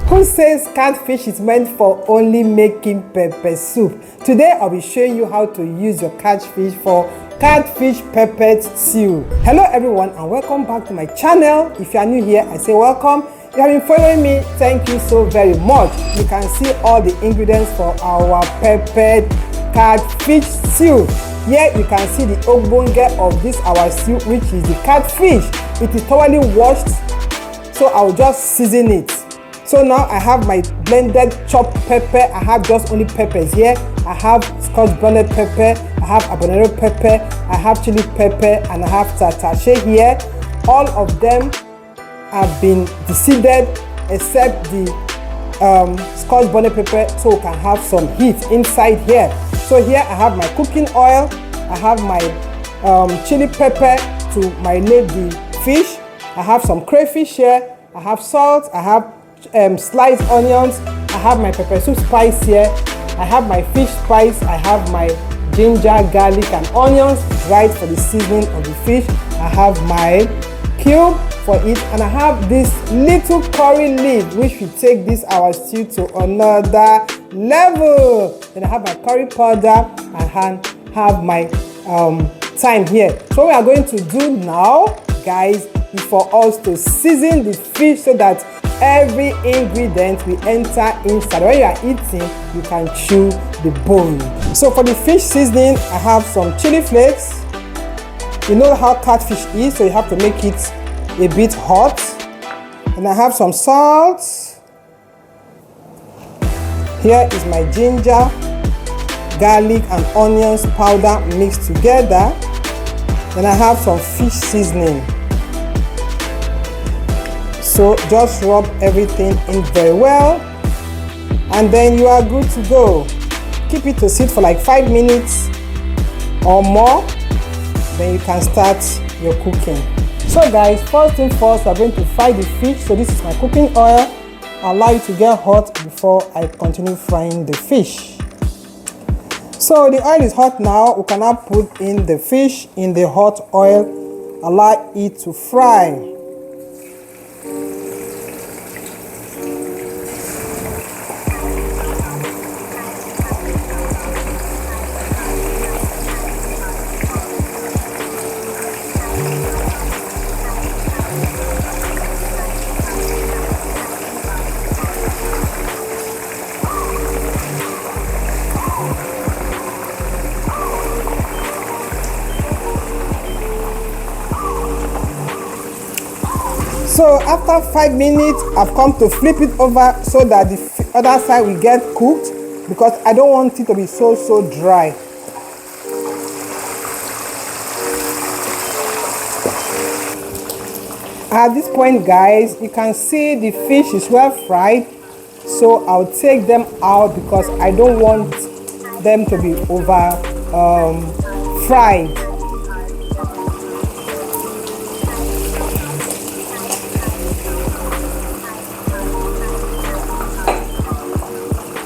Who says catfish is meant for only making pepper soup? Today I'll be showing you how to use your catfish for catfish pepper stew. Hello everyone and welcome back to my channel. If you are new here, I say welcome. If you have been following me, thank you so very much. You can see all the ingredients for our peppered catfish stew. Here you can see the ogbonge of this our stew, which is the catfish. It is thoroughly washed, so I'll just season it. So now I have my blended chopped pepper. I have just only peppers here. I have scotch bonnet pepper, I have habanero pepper, I have chili pepper, and I have tatashe here. All of them have been deseeded except the scotch bonnet pepper, so we can have some heat inside here. So here I have my cooking oil, I have my chili pepper to marinate the fish, I have some crayfish here, I have salt, I have sliced onions, I have my pepper soup spice here, I have my fish spice, I have my ginger, garlic and onions dried for the seasoning of the fish, I have my cube for it, and I have this little curry leaf which will take this our stew to another level. Then I have my curry powder and have my thyme here. So what we are going to do now, guys, is for us to season the fish so that every ingredient will enter inside. When you are eating, you can chew the bone. So for the fish seasoning, I have some chili flakes. You know how catfish is, so you have to make it a bit hot. And I have some salt. Here is my ginger, garlic and onions powder mixed together. Then I have some fish seasoning. So just rub everything in very well, and then you are good to go. Keep it to sit for like 5 minutes or more, then you can start your cooking. So guys, first thing first, we are going to fry the fish. So this is my cooking oil. I'll allow it to get hot before I continue frying the fish. So the oil is hot now. We can now put in the fish in the hot oil, allow it to fry. So after 5 minutes, I've come to flip it over so that the other side will get cooked, because I don't want it to be so dry. At this point, guys, you can see the fish is well fried, so I'll take them out because I don't want them to be over fried.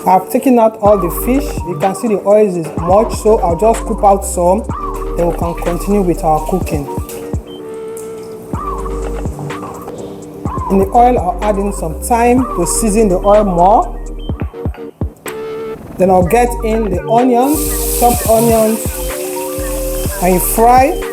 I've taken out all the fish. You can see the oil is much, so I'll just scoop out some, then we can continue with our cooking. In the oil, I'll add in some thyme to season the oil more. Then I'll get in the onions, chopped onions, and you fry.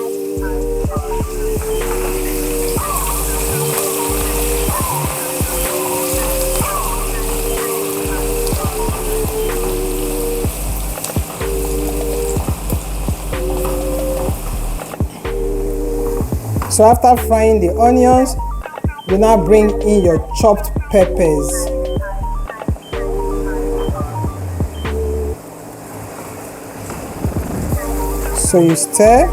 So after frying the onions, you now bring in your chopped peppers. So you stir.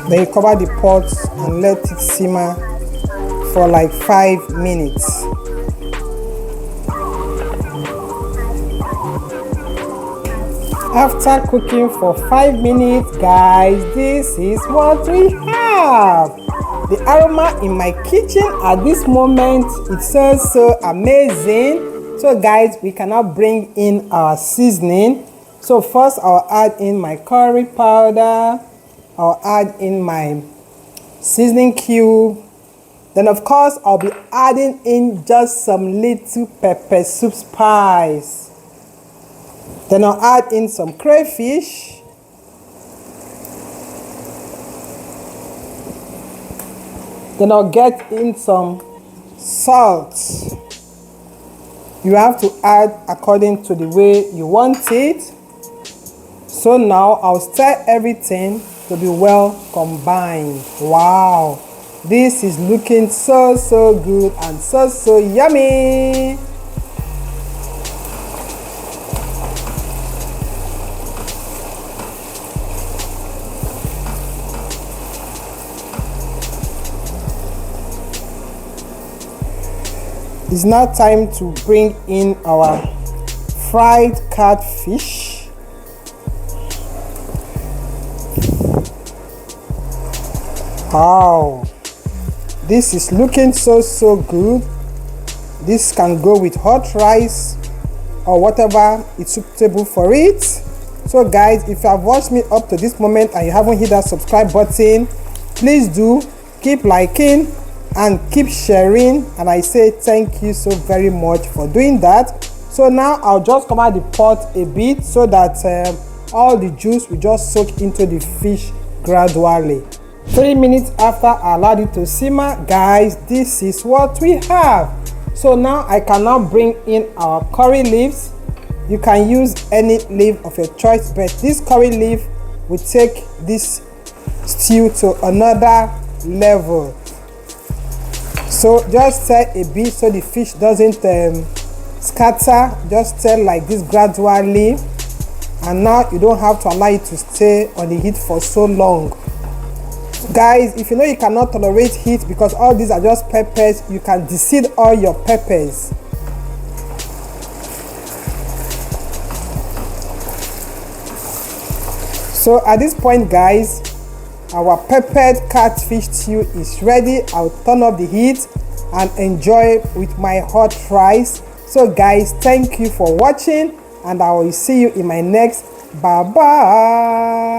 Then you cover the pot and let it simmer for like 5 minutes. After cooking for 5 minutes, guys, this is what we have. The aroma in my kitchen at this moment, it smells so amazing. So guys, we can now bring in our seasoning. So first I'll add in my curry powder, I'll add in my seasoning cube. Then of course I'll be adding in just some little pepper soup spice. Then I'll add in some crayfish. Then I'll get in some salt. You have to add according to the way you want it. So now I'll stir everything to be well combined. Wow, this is looking so good and so yummy. It's now time to bring in our fried catfish. Wow, this is looking so good. This can go with hot rice or whatever is suitable for it. So guys, if you have watched me up to this moment and you haven't hit that subscribe button, please do keep liking and keep sharing, and I say thank you so very much for doing that. So now I'll just cover the pot a bit so that all the juice will just soak into the fish gradually. 3 minutes after I allowed it to simmer, guys, this is what we have. So now I can now bring in our curry leaves. You can use any leaf of your choice, but this curry leaf will take this stew to another level. So just stir a bit so the fish doesn't scatter. Just stir like this gradually, and now you don't have to allow it to stay on the heat for so long. Guys, if you know you cannot tolerate heat because all these are just peppers, you can deseed all your peppers. So at this point, guys, our peppered catfish stew is ready. I'll turn off the heat and enjoy with my hot rice. So guys, thank you for watching, and I will see you in my next. Bye bye.